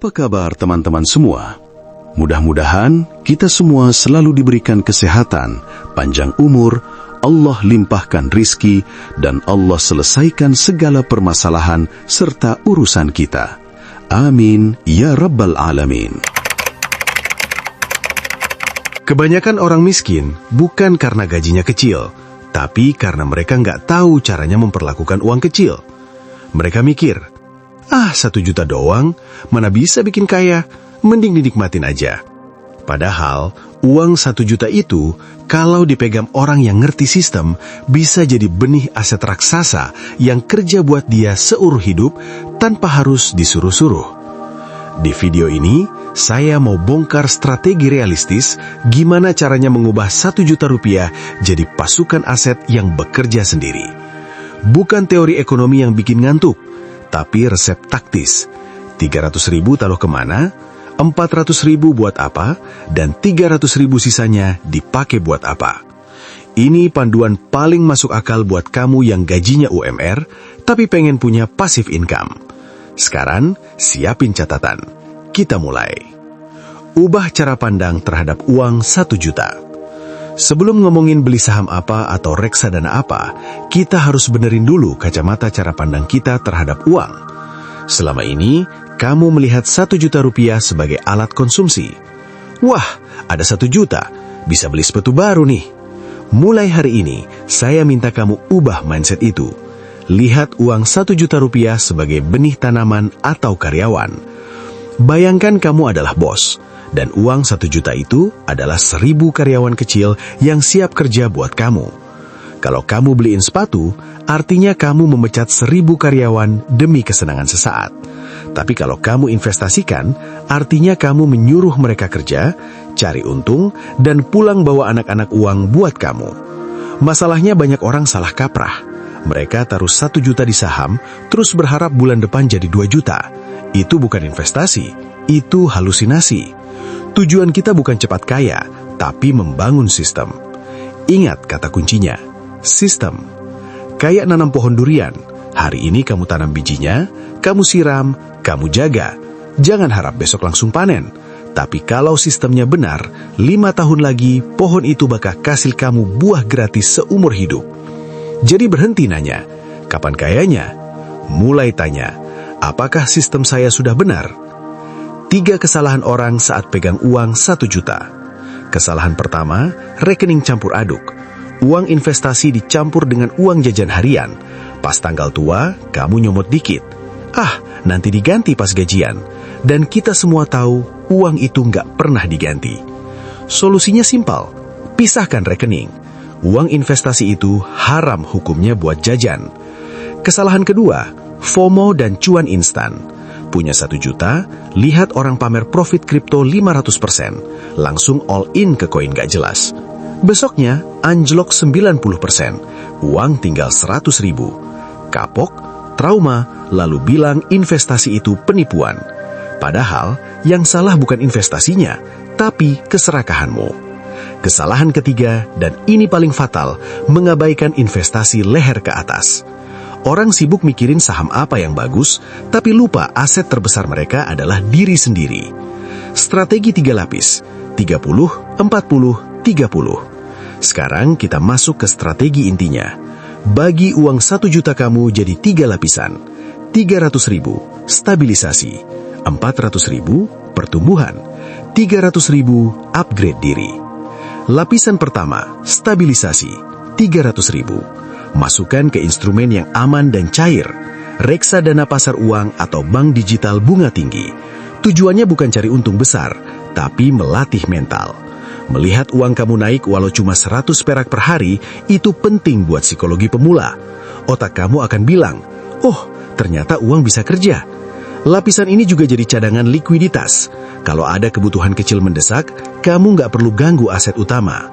Apa kabar teman-teman semua? Mudah-mudahan kita semua selalu diberikan kesehatan, panjang umur, Allah limpahkan rizki, dan Allah selesaikan segala permasalahan serta urusan kita. Amin ya Rabbal Alamin. Kebanyakan orang miskin bukan karena gajinya kecil, tapi karena mereka nggak tahu caranya memperlakukan uang kecil. Mereka mikir, 1 juta doang, mana bisa bikin kaya, mending dinikmatin aja. Padahal, uang 1 juta itu, kalau dipegang orang yang ngerti sistem, bisa jadi benih aset raksasa yang kerja buat dia seumur hidup tanpa harus disuruh-suruh. Di video ini, saya mau bongkar strategi realistis gimana caranya mengubah 1 juta rupiah jadi pasukan aset yang bekerja sendiri. Bukan teori ekonomi yang bikin ngantuk, tapi resep taktis. 300.000 taruh kemana, 400.000 buat apa, dan 300.000 sisanya dipakai buat apa. Ini panduan paling masuk akal buat kamu yang gajinya UMR, tapi pengen punya passive income. Sekarang, siapin catatan. Kita mulai. Ubah cara pandang terhadap uang 1 juta. Sebelum ngomongin beli saham apa atau reksadana apa, kita harus benerin dulu kacamata cara pandang kita terhadap uang. Selama ini, kamu melihat 1 juta rupiah sebagai alat konsumsi. Wah, ada 1 juta, bisa beli sepatu baru nih. Mulai hari ini, saya minta kamu ubah mindset itu. Lihat uang 1 juta rupiah sebagai benih tanaman atau karyawan. Bayangkan kamu adalah bos, dan uang 1 juta itu adalah 1.000 karyawan kecil yang siap kerja buat kamu. Kalau kamu beliin sepatu, artinya kamu memecat 1.000 karyawan demi kesenangan sesaat. Tapi kalau kamu investasikan, artinya kamu menyuruh mereka kerja, cari untung, dan pulang bawa anak-anak uang buat kamu. Masalahnya banyak orang salah kaprah. Mereka taruh 1 juta di saham, terus berharap bulan depan jadi 2 juta. Itu bukan investasi, itu halusinasi. Tujuan kita bukan cepat kaya, tapi membangun sistem. Ingat kata kuncinya, sistem. Kayak nanam pohon durian. Hari ini kamu tanam bijinya, kamu siram, kamu jaga. Jangan harap besok langsung panen. Tapi kalau sistemnya benar, 5 tahun lagi pohon itu bakal kasih kamu buah gratis seumur hidup. Jadi berhenti nanya, kapan kayanya? Mulai tanya, apakah sistem saya sudah benar? 3 kesalahan orang saat pegang uang 1 juta. Kesalahan pertama, rekening campur aduk. Uang investasi dicampur dengan uang jajan harian. Pas tanggal tua, kamu nyomot dikit. Nanti diganti pas gajian. Dan kita semua tahu, uang itu nggak pernah diganti. Solusinya simpel, pisahkan rekening. Uang investasi itu haram hukumnya buat jajan. Kesalahan kedua, FOMO dan cuan instan. Punya 1 juta, lihat orang pamer profit kripto 500%, langsung all in ke koin gak jelas. Besoknya, anjlok 90%, uang tinggal 100.000. Kapok, trauma, lalu bilang investasi itu penipuan. Padahal, yang salah bukan investasinya, tapi keserakahanmu. Kesalahan ketiga, dan ini paling fatal, mengabaikan investasi leher ke atas. Orang sibuk mikirin saham apa yang bagus, tapi lupa aset terbesar mereka adalah diri sendiri. Strategi 3 lapis, 30, 40, 30. Sekarang kita masuk ke strategi intinya. Bagi uang 1 juta kamu jadi 3 lapisan. 300.000, stabilisasi. 400.000, pertumbuhan. 300.000, upgrade diri. Lapisan pertama, stabilisasi. 300.000. Masukkan ke instrumen yang aman dan cair, reksadana pasar uang atau bank digital bunga tinggi. Tujuannya bukan cari untung besar, tapi melatih mental. Melihat uang kamu naik walau cuma 100 perak per hari, itu penting buat psikologi pemula. Otak kamu akan bilang, ternyata uang bisa kerja. Lapisan ini juga jadi cadangan likuiditas. Kalau ada kebutuhan kecil mendesak, kamu nggak perlu ganggu aset utama.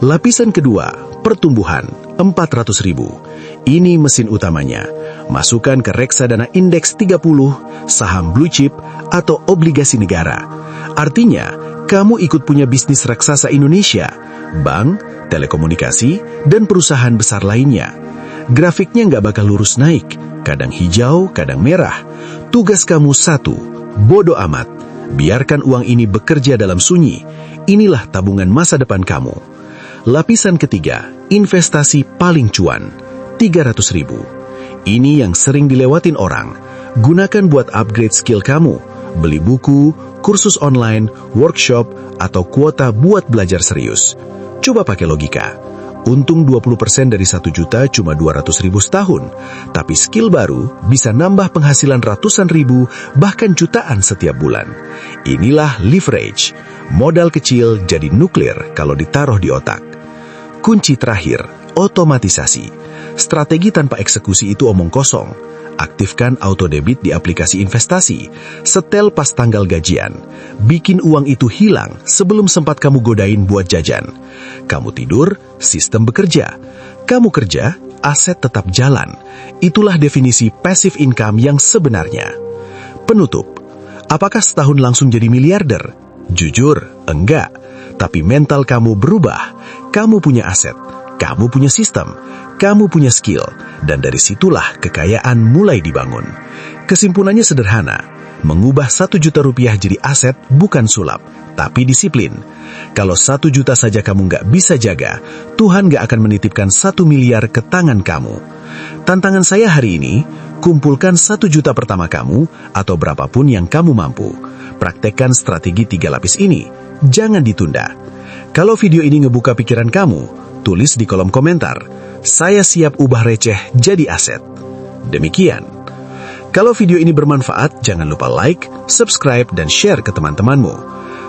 Lapisan kedua, pertumbuhan, 400.000. Ini mesin utamanya. Masukkan ke reksadana indeks 30, saham blue chip, atau obligasi negara. Artinya, kamu ikut punya bisnis raksasa Indonesia, bank, telekomunikasi, dan perusahaan besar lainnya. Grafiknya nggak bakal lurus naik, kadang hijau, kadang merah. Tugas kamu satu, Bodoh amat, biarkan uang ini bekerja dalam sunyi. Inilah tabungan masa depan kamu. Lapisan ketiga, investasi paling cuan, 300.000. Ini yang sering dilewatin orang. Gunakan buat upgrade skill kamu, beli buku, kursus online, workshop, atau kuota buat belajar serius. Coba pakai logika. Untung 20% dari 1 juta cuma 200.000 setahun. Tapi skill baru bisa nambah penghasilan ratusan ribu, bahkan jutaan setiap bulan. Inilah leverage. Modal kecil jadi nuklir kalau ditaruh di otak. Kunci terakhir, otomatisasi. Strategi tanpa eksekusi itu omong kosong. Aktifkan auto debit di aplikasi investasi. Setel pas tanggal gajian. Bikin uang itu hilang sebelum sempat kamu godain buat jajan. Kamu tidur, sistem bekerja. Kamu kerja, aset tetap jalan. Itulah definisi passive income yang sebenarnya. Penutup, apakah setahun langsung jadi miliarder? Jujur, enggak. Tapi mental kamu berubah. Kamu punya aset, kamu punya sistem, kamu punya skill, dan dari situlah kekayaan mulai dibangun. Kesimpulannya sederhana, mengubah 1 juta rupiah jadi aset bukan sulap, tapi disiplin. Kalau 1 juta saja kamu nggak bisa jaga, Tuhan nggak akan menitipkan 1 miliar ke tangan kamu. Tantangan saya hari ini, kumpulkan 1 juta pertama kamu, atau berapapun yang kamu mampu. Praktekkan strategi 3 lapis ini, jangan ditunda. Kalau video ini ngebuka pikiran kamu, tulis di kolom komentar, saya siap ubah receh jadi aset. Demikian. Kalau video ini bermanfaat, jangan lupa like, subscribe, dan share ke teman-temanmu.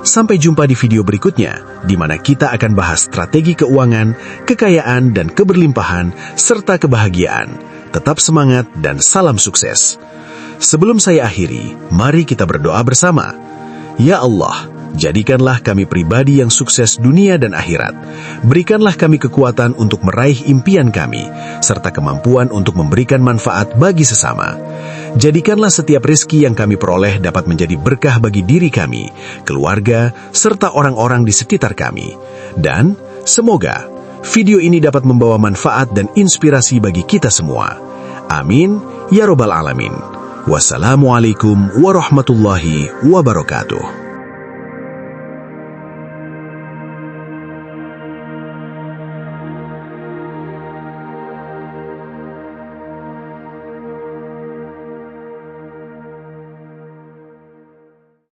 Sampai jumpa di video berikutnya, di mana kita akan bahas strategi keuangan, kekayaan, dan keberlimpahan, serta kebahagiaan. Tetap semangat dan salam sukses. Sebelum saya akhiri, mari kita berdoa bersama. Ya Allah, jadikanlah kami pribadi yang sukses dunia dan akhirat. Berikanlah kami kekuatan untuk meraih impian kami, serta kemampuan untuk memberikan manfaat bagi sesama. Jadikanlah setiap rezeki yang kami peroleh dapat menjadi berkah bagi diri kami, keluarga, serta orang-orang di sekitar kami. Dan semoga video ini dapat membawa manfaat dan inspirasi bagi kita semua. Amin, ya Rabbal Alamin. Wassalamualaikum warahmatullahi wabarakatuh.